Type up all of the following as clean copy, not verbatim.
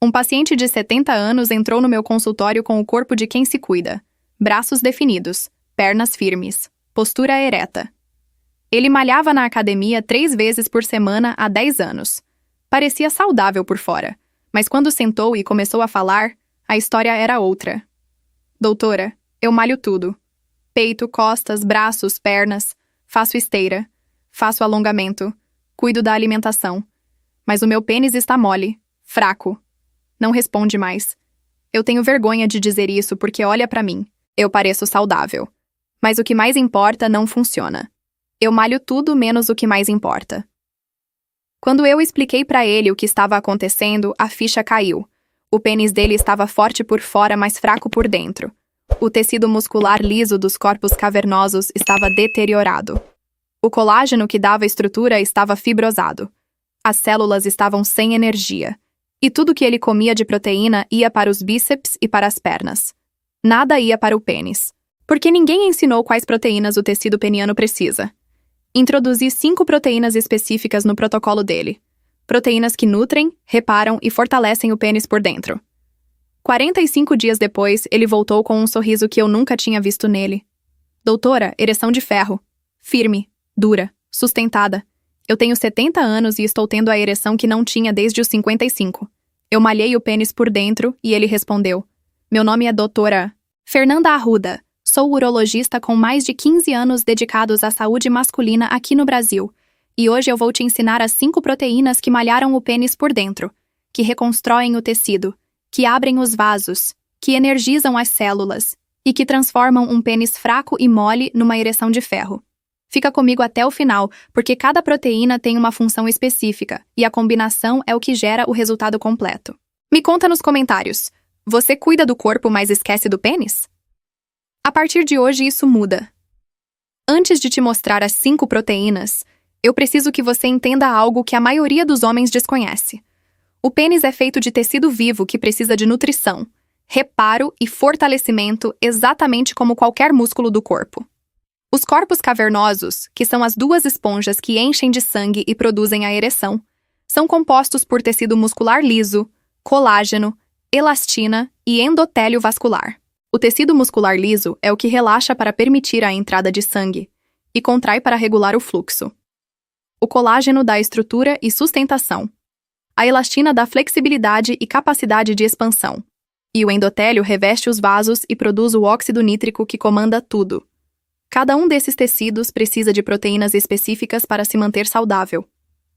Um paciente de 70 anos entrou no meu consultório com o corpo de quem se cuida. Braços definidos, pernas firmes, postura ereta. Ele malhava na academia 3 vezes por semana há 10 anos. Parecia saudável por fora, mas quando sentou e começou a falar, a história era outra. Doutora, eu malho tudo. Peito, costas, braços, pernas. Faço esteira. Faço alongamento. Cuido da alimentação. Mas o meu pênis está mole, fraco. Não responde mais. Eu tenho vergonha de dizer isso porque olha pra mim. Eu pareço saudável. Mas o que mais importa não funciona. Eu malho tudo menos o que mais importa. Quando eu expliquei pra ele o que estava acontecendo, a ficha caiu. O pênis dele estava forte por fora, mas fraco por dentro. O tecido muscular liso dos corpos cavernosos estava deteriorado. O colágeno que dava estrutura estava fibrosado. As células estavam sem energia. E tudo que ele comia de proteína ia para os bíceps e para as pernas. Nada ia para o pênis. Porque ninguém ensinou quais proteínas o tecido peniano precisa. Introduzi 5 proteínas específicas no protocolo dele. Proteínas que nutrem, reparam e fortalecem o pênis por dentro. 45 dias depois, ele voltou com um sorriso que eu nunca tinha visto nele. Doutora, ereção de ferro. Firme, dura, sustentada. Eu tenho 70 anos e estou tendo a ereção que não tinha desde os 55. Eu malhei o pênis por dentro e ele respondeu. Meu nome é doutora Fernanda Arruda. Sou urologista com mais de 15 anos dedicados à saúde masculina aqui no Brasil. E hoje eu vou te ensinar as 5 proteínas que malharam o pênis por dentro, que reconstroem o tecido, que abrem os vasos, que energizam as células e que transformam um pênis fraco e mole numa ereção de ferro. Fica comigo até o final, porque cada proteína tem uma função específica e a combinação é o que gera o resultado completo. Me conta nos comentários, você cuida do corpo, mas esquece do pênis? A partir de hoje isso muda. Antes de te mostrar as 5 proteínas, eu preciso que você entenda algo que a maioria dos homens desconhece. O pênis é feito de tecido vivo que precisa de nutrição, reparo e fortalecimento exatamente como qualquer músculo do corpo. Os corpos cavernosos, que são as 2 esponjas que enchem de sangue e produzem a ereção, são compostos por tecido muscular liso, colágeno, elastina e endotélio vascular. O tecido muscular liso é o que relaxa para permitir a entrada de sangue e contrai para regular o fluxo. O colágeno dá estrutura e sustentação. A elastina dá flexibilidade e capacidade de expansão. E o endotélio reveste os vasos e produz o óxido nítrico que comanda tudo. Cada um desses tecidos precisa de proteínas específicas para se manter saudável.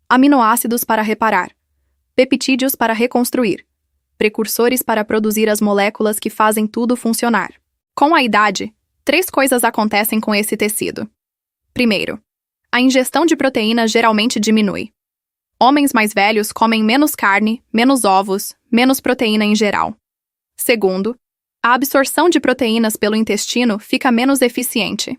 Aminoácidos para reparar. Peptídeos para reconstruir. Precursores para produzir as moléculas que fazem tudo funcionar. Com a idade, 3 coisas acontecem com esse tecido. Primeiro, a ingestão de proteína geralmente diminui. Homens mais velhos comem menos carne, menos ovos, menos proteína em geral. Segundo, a absorção de proteínas pelo intestino fica menos eficiente.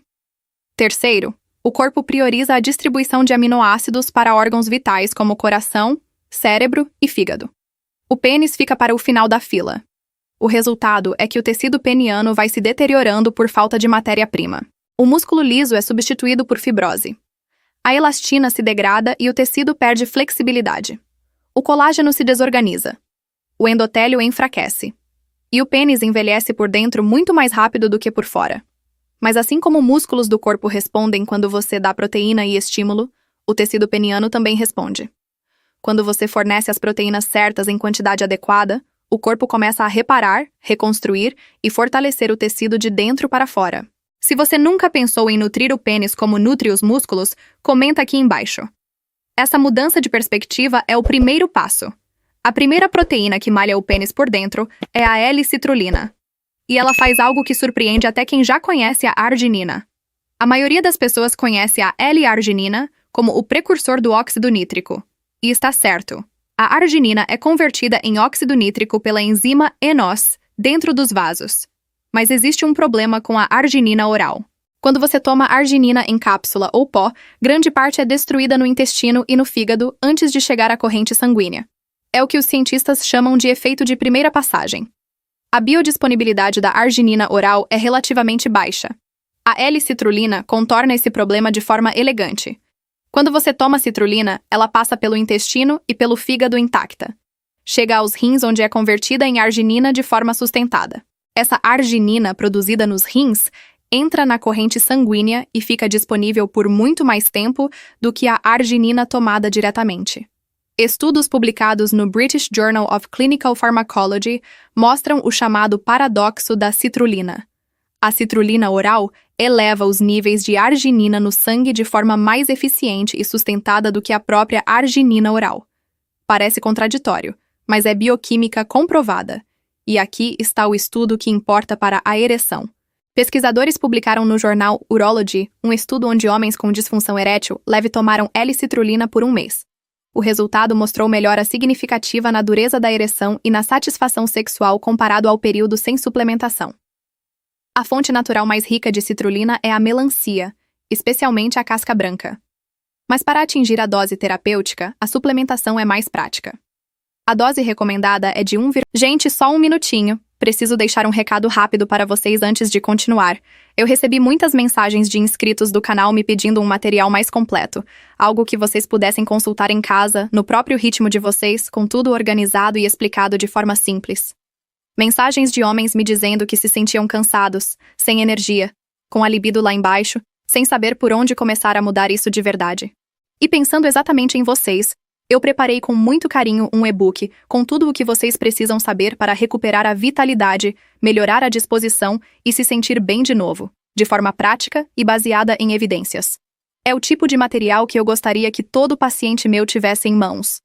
Terceiro, o corpo prioriza a distribuição de aminoácidos para órgãos vitais como coração, cérebro e fígado. O pênis fica para o final da fila. O resultado é que o tecido peniano vai se deteriorando por falta de matéria-prima. O músculo liso é substituído por fibrose. A elastina se degrada e o tecido perde flexibilidade. O colágeno se desorganiza. O endotélio enfraquece. E o pênis envelhece por dentro muito mais rápido do que por fora. Mas assim como músculos do corpo respondem quando você dá proteína e estímulo, o tecido peniano também responde. Quando você fornece as proteínas certas em quantidade adequada, o corpo começa a reparar, reconstruir e fortalecer o tecido de dentro para fora. Se você nunca pensou em nutrir o pênis como nutre os músculos, comenta aqui embaixo. Essa mudança de perspectiva é o primeiro passo. A primeira proteína que malha o pênis por dentro é a L-citrulina. E ela faz algo que surpreende até quem já conhece a arginina. A maioria das pessoas conhece a L-arginina como o precursor do óxido nítrico. E está certo. A arginina é convertida em óxido nítrico pela enzima eNOS dentro dos vasos. Mas existe um problema com a arginina oral. Quando você toma arginina em cápsula ou pó, grande parte é destruída no intestino e no fígado antes de chegar à corrente sanguínea. É o que os cientistas chamam de efeito de primeira passagem. A biodisponibilidade da arginina oral é relativamente baixa. A L-citrulina contorna esse problema de forma elegante. Quando você toma citrulina, ela passa pelo intestino e pelo fígado intacta. chega aos rins onde é convertida em arginina de forma sustentada. Essa arginina produzida nos rins entra na corrente sanguínea e fica disponível por muito mais tempo do que a arginina tomada diretamente. Estudos publicados no British Journal of Clinical Pharmacology mostram o chamado paradoxo da citrulina. A citrulina oral eleva os níveis de arginina no sangue de forma mais eficiente e sustentada do que a própria arginina oral. Parece contraditório, mas é bioquímica comprovada. E aqui está o estudo que importa para a ereção. Pesquisadores publicaram no jornal Urology um estudo onde homens com disfunção erétil leve tomaram L-citrulina por um mês. O resultado mostrou melhora significativa na dureza da ereção e na satisfação sexual comparado ao período sem suplementação. A fonte natural mais rica de citrulina é a melancia, especialmente a casca branca. Mas para atingir a dose terapêutica, a suplementação é mais prática. A dose recomendada é de 1. Gente, só um minutinho. Preciso deixar um recado rápido para vocês antes de continuar. Eu recebi muitas mensagens de inscritos do canal me pedindo um material mais completo, algo que vocês pudessem consultar em casa, no próprio ritmo de vocês, com tudo organizado e explicado de forma simples. Mensagens de homens me dizendo que se sentiam cansados, sem energia, com a libido lá embaixo, sem saber por onde começar a mudar isso de verdade. E pensando exatamente em vocês, eu preparei com muito carinho um e-book com tudo o que vocês precisam saber para recuperar a vitalidade, melhorar a disposição e se sentir bem de novo, de forma prática e baseada em evidências. É o tipo de material que eu gostaria que todo paciente meu tivesse em mãos.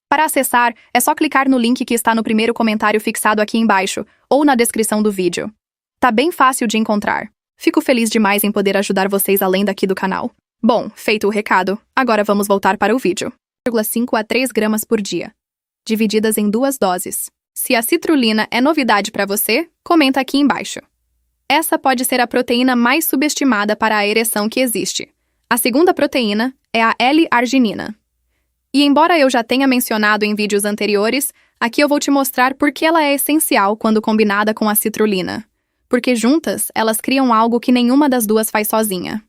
Para acessar, é só clicar no link que está no primeiro comentário fixado aqui embaixo ou na descrição do vídeo. Tá bem fácil de encontrar. Fico feliz demais em poder ajudar vocês além daqui do canal. Bom, feito o recado, agora vamos voltar para o vídeo. 5 a 3 gramas por dia, divididas em 2 doses. Se a citrulina é novidade para você, comenta aqui embaixo. Essa pode ser a proteína mais subestimada para a ereção que existe. A segunda proteína é a L-arginina. E embora eu já tenha mencionado em vídeos anteriores, aqui eu vou te mostrar por que ela é essencial quando combinada com a citrulina. Porque juntas, elas criam algo que nenhuma das duas faz sozinha.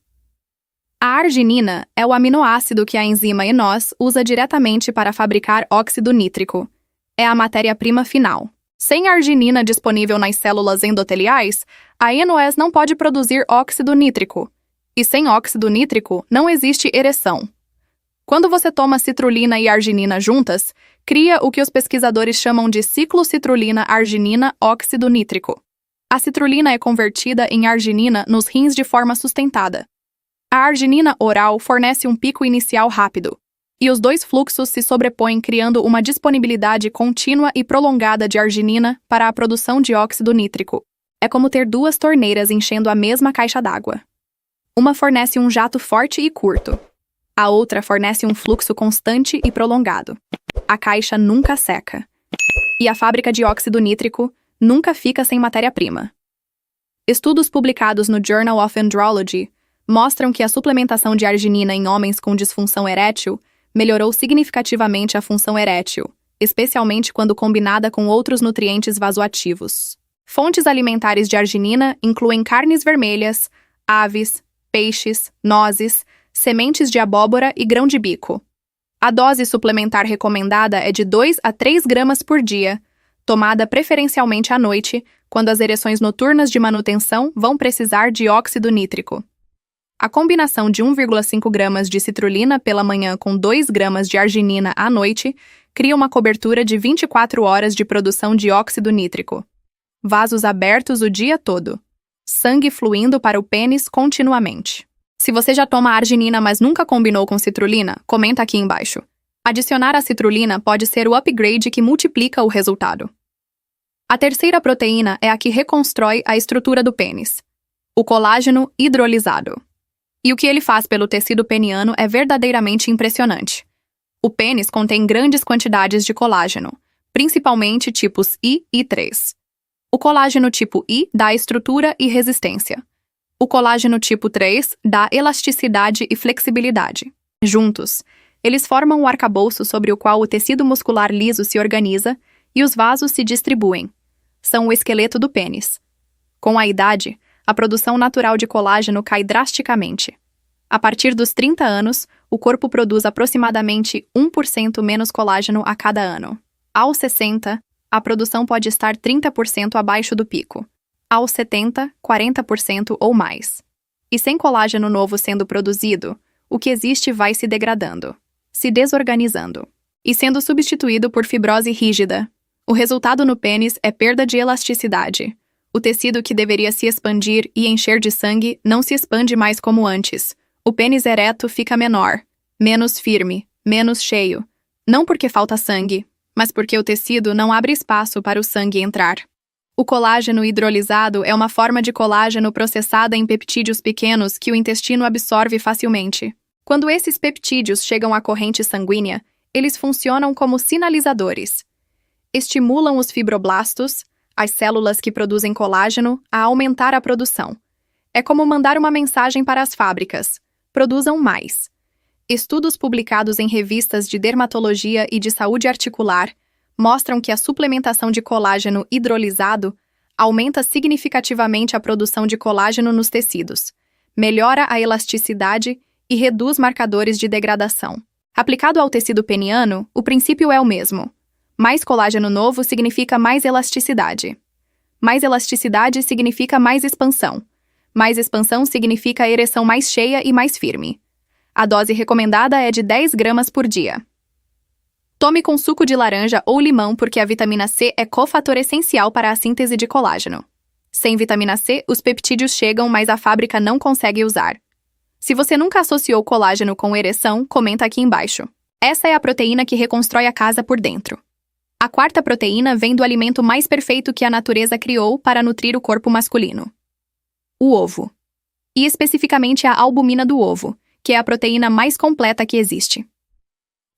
A arginina é o aminoácido que a enzima ENOS usa diretamente para fabricar óxido nítrico. É a matéria-prima final. Sem arginina disponível nas células endoteliais, a ENOS não pode produzir óxido nítrico. E sem óxido nítrico, não existe ereção. Quando você toma citrulina e arginina juntas, cria o que os pesquisadores chamam de ciclo citrulina-arginina-óxido nítrico. A citrulina é convertida em arginina nos rins de forma sustentada. A arginina oral fornece um pico inicial rápido, e os dois fluxos se sobrepõem criando uma disponibilidade contínua e prolongada de arginina para a produção de óxido nítrico. É como ter 2 torneiras enchendo a mesma caixa d'água. Uma fornece um jato forte e curto. A outra fornece um fluxo constante e prolongado. A caixa nunca seca. E a fábrica de óxido nítrico nunca fica sem matéria-prima. Estudos publicados no Journal of Andrology mostram que a suplementação de arginina em homens com disfunção erétil melhorou significativamente a função erétil, especialmente quando combinada com outros nutrientes vasoativos. Fontes alimentares de arginina incluem carnes vermelhas, aves, peixes, nozes, sementes de abóbora e grão de bico. A dose suplementar recomendada é de 2 a 3 gramas por dia, tomada preferencialmente à noite, quando as ereções noturnas de manutenção vão precisar de óxido nítrico. A combinação de 1,5 gramas de citrulina pela manhã com 2 gramas de arginina à noite cria uma cobertura de 24 horas de produção de óxido nítrico. Vasos abertos o dia todo. Sangue fluindo para o pênis continuamente. Se você já toma arginina, mas nunca combinou com citrulina, comenta aqui embaixo. Adicionar a citrulina pode ser o upgrade que multiplica o resultado. A terceira proteína é a que reconstrói a estrutura do pênis. O colágeno hidrolisado. E o que ele faz pelo tecido peniano é verdadeiramente impressionante. O pênis contém grandes quantidades de colágeno, principalmente tipos I e 3. O colágeno tipo I dá estrutura e resistência. O colágeno tipo 3 dá elasticidade e flexibilidade. Juntos, eles formam o arcabouço sobre o qual o tecido muscular liso se organiza e os vasos se distribuem. São o esqueleto do pênis. Com a idade, a produção natural de colágeno cai drasticamente. A partir dos 30 anos, o corpo produz aproximadamente 1% menos colágeno a cada ano. Aos 60, a produção pode estar 30% abaixo do pico. Aos 70, 40% ou mais. E sem colágeno novo sendo produzido, o que existe vai se degradando, se desorganizando, e sendo substituído por fibrose rígida. O resultado no pênis é perda de elasticidade. O tecido que deveria se expandir e encher de sangue não se expande mais como antes. O pênis ereto fica menor, menos firme, menos cheio. Não porque falta sangue, mas porque o tecido não abre espaço para o sangue entrar. O colágeno hidrolisado é uma forma de colágeno processada em peptídeos pequenos que o intestino absorve facilmente. Quando esses peptídeos chegam à corrente sanguínea, eles funcionam como sinalizadores. Estimulam os fibroblastos, as células que produzem colágeno, a aumentar a produção. É como mandar uma mensagem para as fábricas: produzam mais. Estudos publicados em revistas de dermatologia e de saúde articular mostram que a suplementação de colágeno hidrolisado aumenta significativamente a produção de colágeno nos tecidos, melhora a elasticidade e reduz marcadores de degradação. Aplicado ao tecido peniano, o princípio é o mesmo. Mais colágeno novo significa mais elasticidade. Mais elasticidade significa mais expansão. Mais expansão significa ereção mais cheia e mais firme. A dose recomendada é de 10 gramas por dia. Tome com suco de laranja ou limão porque a vitamina C é cofator essencial para a síntese de colágeno. Sem vitamina C, os peptídeos chegam, mas a fábrica não consegue usar. Se você nunca associou colágeno com ereção, comenta aqui embaixo. Essa é a proteína que reconstrói a casa por dentro. A quarta proteína vem do alimento mais perfeito que a natureza criou para nutrir o corpo masculino: o ovo. E especificamente a albumina do ovo, que é a proteína mais completa que existe.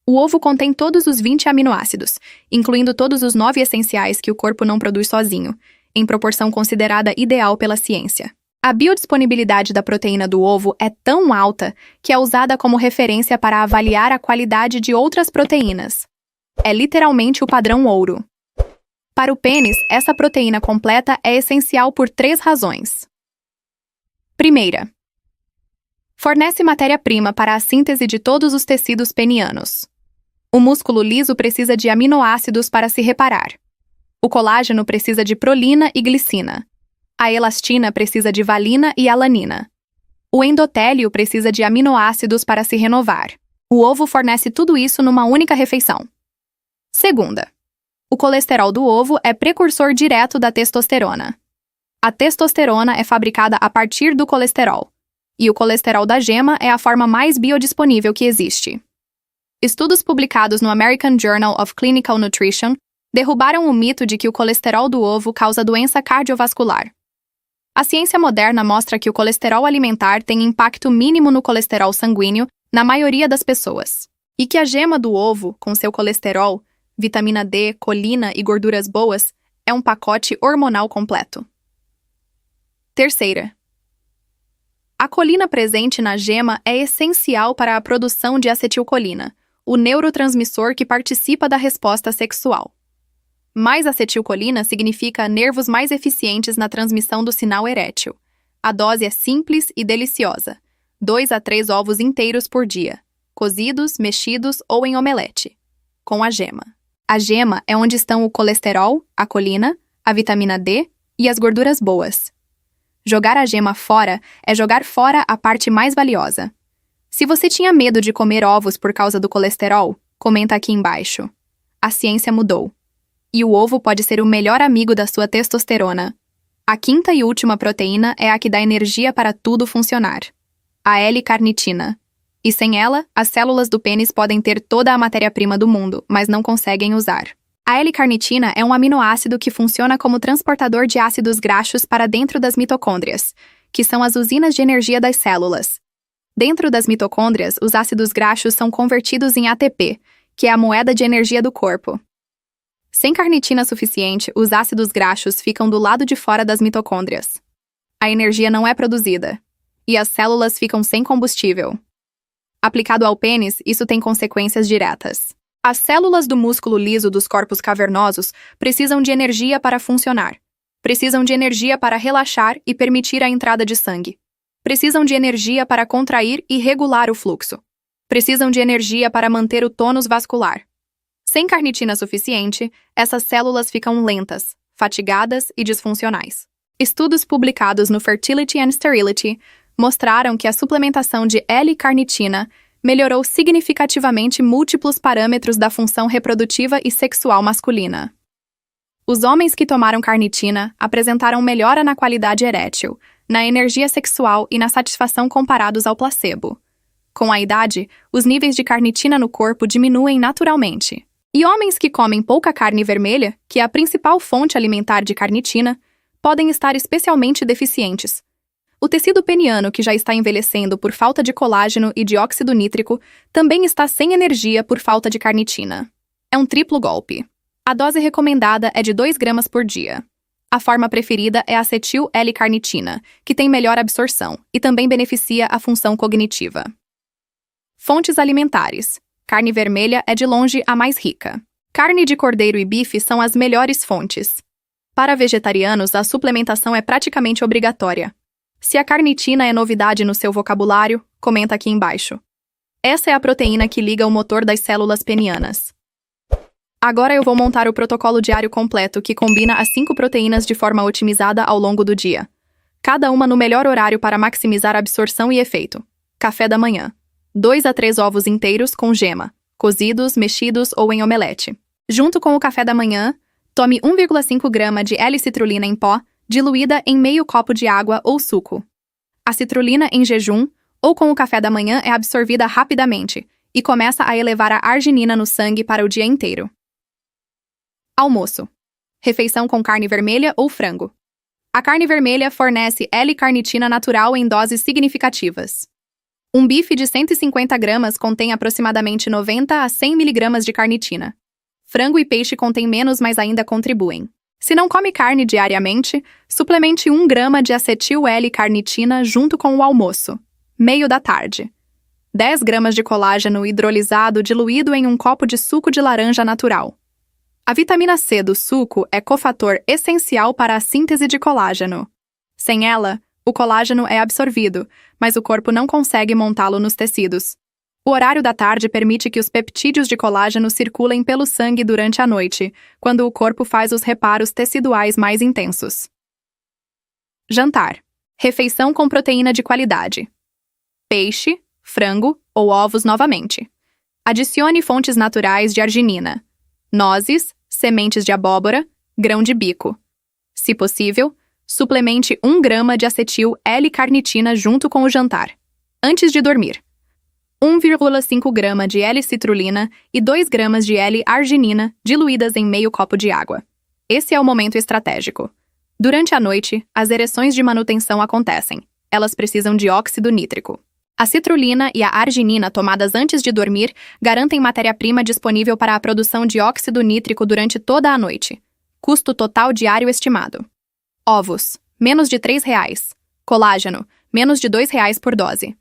O ovo contém todos os 20 aminoácidos, incluindo todos os 9 essenciais que o corpo não produz sozinho, em proporção considerada ideal pela ciência. A biodisponibilidade da proteína do ovo é tão alta que é usada como referência para avaliar a qualidade de outras proteínas. É literalmente o padrão ouro. Para o pênis, essa proteína completa é essencial por 3 razões. Primeira, fornece matéria-prima para a síntese de todos os tecidos penianos. O músculo liso precisa de aminoácidos para se reparar. O colágeno precisa de prolina e glicina. A elastina precisa de valina e alanina. O endotélio precisa de aminoácidos para se renovar. O ovo fornece tudo isso numa única refeição. Segunda, o colesterol do ovo é precursor direto da testosterona. A testosterona é fabricada a partir do colesterol, e o colesterol da gema é a forma mais biodisponível que existe. Estudos publicados no American Journal of Clinical Nutrition derrubaram o mito de que o colesterol do ovo causa doença cardiovascular. A ciência moderna mostra que o colesterol alimentar tem impacto mínimo no colesterol sanguíneo na maioria das pessoas, e que a gema do ovo, com seu colesterol, vitamina D, colina e gorduras boas, é um pacote hormonal completo. Terceira, a colina presente na gema é essencial para a produção de acetilcolina, o neurotransmissor que participa da resposta sexual. Mais acetilcolina significa nervos mais eficientes na transmissão do sinal erétil. A dose é simples e deliciosa: 2 a 3 ovos inteiros por dia, cozidos, mexidos ou em omelete, com a gema. A gema é onde estão o colesterol, a colina, a vitamina D e as gorduras boas. Jogar a gema fora é jogar fora a parte mais valiosa. Se você tinha medo de comer ovos por causa do colesterol, comenta aqui embaixo. A ciência mudou. E o ovo pode ser o melhor amigo da sua testosterona. A quinta e última proteína é a que dá energia para tudo funcionar: a L-carnitina. E sem ela, as células do pênis podem ter toda a matéria-prima do mundo, mas não conseguem usar. A L-carnitina é um aminoácido que funciona como transportador de ácidos graxos para dentro das mitocôndrias, que são as usinas de energia das células. Dentro das mitocôndrias, os ácidos graxos são convertidos em ATP, que é a moeda de energia do corpo. Sem carnitina suficiente, os ácidos graxos ficam do lado de fora das mitocôndrias. A energia não é produzida, e as células ficam sem combustível. Aplicado ao pênis, isso tem consequências diretas. As células do músculo liso dos corpos cavernosos precisam de energia para funcionar. Precisam de energia para relaxar e permitir a entrada de sangue. Precisam de energia para contrair e regular o fluxo. Precisam de energia para manter o tônus vascular. Sem carnitina suficiente, essas células ficam lentas, fatigadas e disfuncionais. Estudos publicados no Fertility and Sterility mostraram que a suplementação de L-carnitina melhorou significativamente múltiplos parâmetros da função reprodutiva e sexual masculina. Os homens que tomaram carnitina apresentaram melhora na qualidade erétil, na energia sexual e na satisfação comparados ao placebo. Com a idade, os níveis de carnitina no corpo diminuem naturalmente. E homens que comem pouca carne vermelha, que é a principal fonte alimentar de carnitina, podem estar especialmente deficientes. O tecido peniano, que já está envelhecendo por falta de colágeno e dióxido nítrico, também está sem energia por falta de carnitina. É um triplo golpe. A dose recomendada é de 2 gramas por dia. A forma preferida é a acetil L-carnitina, que tem melhor absorção e também beneficia a função cognitiva. Fontes alimentares. Carne vermelha é de longe a mais rica. Carne de cordeiro e bife são as melhores fontes. Para vegetarianos, a suplementação é praticamente obrigatória. Se a carnitina é novidade no seu vocabulário, comenta aqui embaixo. Essa é a proteína que liga o motor das células penianas. Agora eu vou montar o protocolo diário completo que combina as 5 proteínas de forma otimizada ao longo do dia. Cada uma no melhor horário para maximizar a absorção e efeito. Café da manhã. 2 a 3 ovos inteiros com gema, cozidos, mexidos ou em omelete. Junto com o café da manhã, tome 1,5 grama de L-citrulina em pó, diluída em meio copo de água ou suco. A citrulina em jejum ou com o café da manhã é absorvida rapidamente e começa a elevar a arginina no sangue para o dia inteiro. Almoço. Refeição com carne vermelha ou frango. A carne vermelha fornece L-carnitina natural em doses significativas. Um bife de 150 gramas contém aproximadamente 90 a 100 mg de carnitina. Frango e peixe contêm menos, mas ainda contribuem. Se não come carne diariamente, suplemente 1 grama de acetil L-carnitina junto com o almoço. Meio da tarde. 10 gramas de colágeno hidrolisado diluído em um copo de suco de laranja natural. A vitamina C do suco é cofator essencial para a síntese de colágeno. Sem ela, o colágeno é absorvido, mas o corpo não consegue montá-lo nos tecidos. O horário da tarde permite que os peptídeos de colágeno circulem pelo sangue durante a noite, quando o corpo faz os reparos teciduais mais intensos. Jantar. Refeição com proteína de qualidade. Peixe, frango ou ovos novamente. Adicione fontes naturais de arginina. Nozes, sementes de abóbora, grão de bico. Se possível, suplemente 1 grama de acetil L-carnitina junto com o jantar. Antes de dormir. 1,5 grama de L-citrulina e 2 gramas de L-arginina diluídas em meio copo de água. Esse é o momento estratégico. Durante a noite, as ereções de manutenção acontecem. Elas precisam de óxido nítrico. A citrulina e a arginina tomadas antes de dormir garantem matéria-prima disponível para a produção de óxido nítrico durante toda a noite. Custo total diário estimado. Ovos, menos de R$3. Colágeno, menos de R$2 por dose.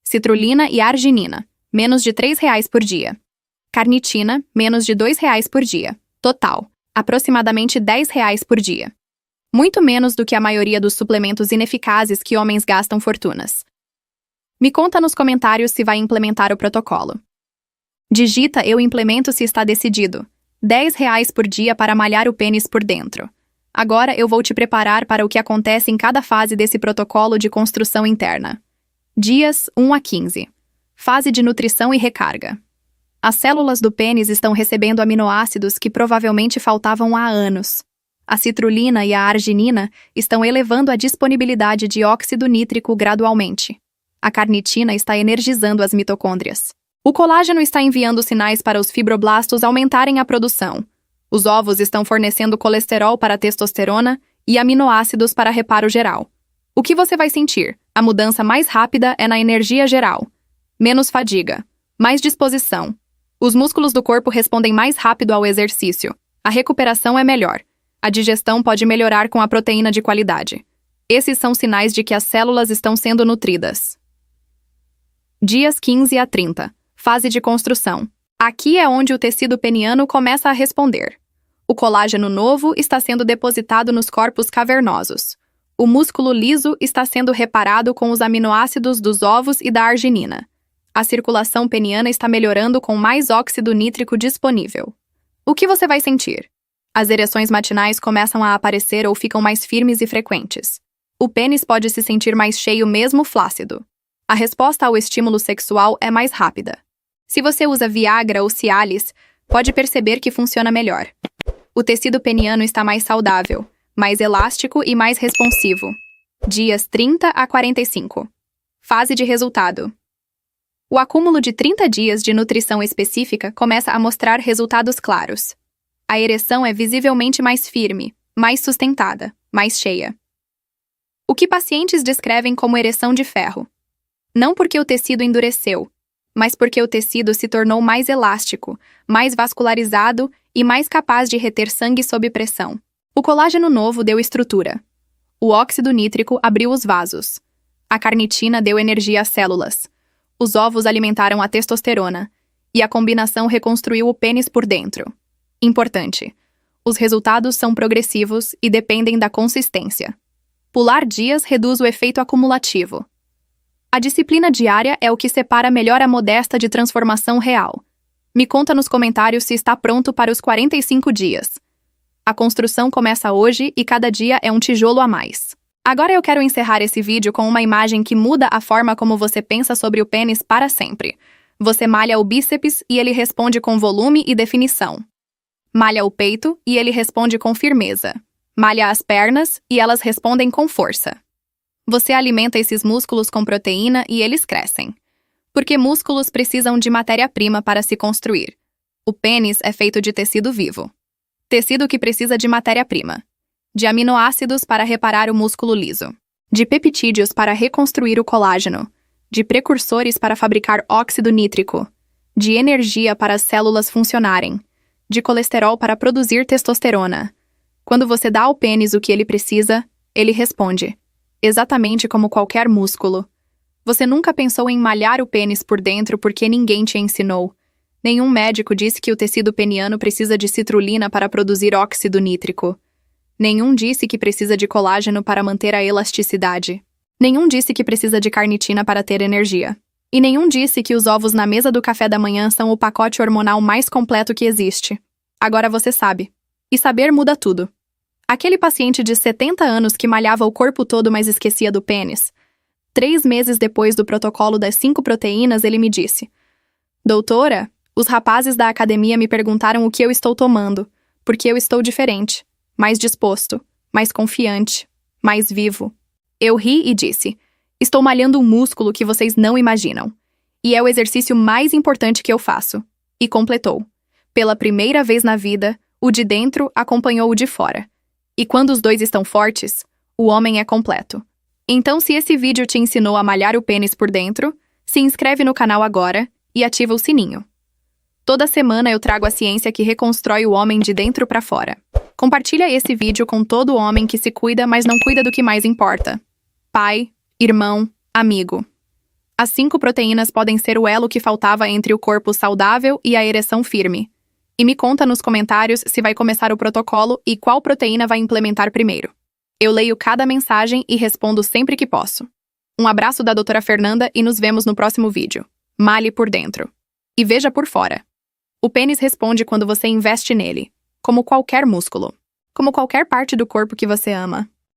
Citrulina e arginina, menos de R$3 por dia. Carnitina, menos de R$2 por dia. Total, aproximadamente R$10 por dia. Muito menos do que a maioria dos suplementos ineficazes que homens gastam fortunas. Me conta nos comentários se vai implementar o protocolo. Digita "eu implemento" se está decidido. R$10 por dia para malhar o pênis por dentro. Agora eu vou te preparar para o que acontece em cada fase desse protocolo de construção interna. Dias 1 a 15. Fase de nutrição e recarga. As células do pênis estão recebendo aminoácidos que provavelmente faltavam há anos. A citrulina e a arginina estão elevando a disponibilidade de óxido nítrico gradualmente. A carnitina está energizando as mitocôndrias. O colágeno está enviando sinais para os fibroblastos aumentarem a produção. Os ovos estão fornecendo colesterol para a testosterona e aminoácidos para reparo geral. O que você vai sentir? A mudança mais rápida é na energia geral. Menos fadiga. Mais disposição. Os músculos do corpo respondem mais rápido ao exercício. A recuperação é melhor. A digestão pode melhorar com a proteína de qualidade. Esses são sinais de que as células estão sendo nutridas. Dias 15 a 30. Fase de construção. Aqui é onde o tecido peniano começa a responder. O colágeno novo está sendo depositado nos corpos cavernosos. O músculo liso está sendo reparado com os aminoácidos dos ovos e da arginina. A circulação peniana está melhorando com mais óxido nítrico disponível. O que você vai sentir? As ereções matinais começam a aparecer ou ficam mais firmes e frequentes. O pênis pode se sentir mais cheio mesmo flácido. A resposta ao estímulo sexual é mais rápida. Se você usa Viagra ou Cialis, pode perceber que funciona melhor. O tecido peniano está mais saudável, mais elástico e mais responsivo. Dias 30 a 45. Fase de resultado. O acúmulo de 30 dias de nutrição específica começa a mostrar resultados claros. A ereção é visivelmente mais firme, mais sustentada, mais cheia. O que pacientes descrevem como ereção de ferro? Não porque o tecido endureceu, mas porque o tecido se tornou mais elástico, mais vascularizado e mais capaz de reter sangue sob pressão. O colágeno novo deu estrutura. O óxido nítrico abriu os vasos. A carnitina deu energia às células. Os ovos alimentaram a testosterona. E a combinação reconstruiu o pênis por dentro. Importante: os resultados são progressivos e dependem da consistência. Pular dias reduz o efeito acumulativo. A disciplina diária é o que separa melhor a modesta de transformação real. Me conta nos comentários se está pronto para os 45 dias. A construção começa hoje e cada dia é um tijolo a mais. Agora eu quero encerrar esse vídeo com uma imagem que muda a forma como você pensa sobre o pênis para sempre. Você malha o bíceps e ele responde com volume e definição. Malha o peito e ele responde com firmeza. Malha as pernas e elas respondem com força. Você alimenta esses músculos com proteína e eles crescem. Porque músculos precisam de matéria-prima para se construir. O pênis é feito de tecido vivo. Tecido que precisa de matéria-prima. De aminoácidos para reparar o músculo liso. De peptídeos para reconstruir o colágeno. De precursores para fabricar óxido nítrico. De energia para as células funcionarem. De colesterol para produzir testosterona. Quando você dá ao pênis o que ele precisa, ele responde. Exatamente como qualquer músculo. Você nunca pensou em malhar o pênis por dentro porque ninguém te ensinou. Nenhum médico disse que o tecido peniano precisa de citrulina para produzir óxido nítrico. Nenhum disse que precisa de colágeno para manter a elasticidade. Nenhum disse que precisa de carnitina para ter energia. E nenhum disse que os ovos na mesa do café da manhã são o pacote hormonal mais completo que existe. Agora você sabe. E saber muda tudo. Aquele paciente de 70 anos que malhava o corpo todo, mas esquecia do pênis. 3 meses depois do protocolo das 5 proteínas, ele me disse: Doutora, os rapazes da academia me perguntaram o que eu estou tomando, porque eu estou diferente, mais disposto, mais confiante, mais vivo. Eu ri e disse: Estou malhando um músculo que vocês não imaginam. E é o exercício mais importante que eu faço. E completou: Pela primeira vez na vida, o de dentro acompanhou o de fora. E quando os dois estão fortes, o homem é completo. Então, se esse vídeo te ensinou a malhar o pênis por dentro, se inscreve no canal agora e ativa o sininho. Toda semana eu trago a ciência que reconstrói o homem de dentro para fora. Compartilha esse vídeo com todo homem que se cuida, mas não cuida do que mais importa. Pai, irmão, amigo. As 5 proteínas podem ser o elo que faltava entre o corpo saudável e a ereção firme. E me conta nos comentários se vai começar o protocolo e qual proteína vai implementar primeiro. Eu leio cada mensagem e respondo sempre que posso. Um abraço da doutora Fernanda e nos vemos no próximo vídeo. Malhe por dentro. E veja por fora. O pênis responde quando você investe nele, como qualquer músculo, como qualquer parte do corpo que você ama.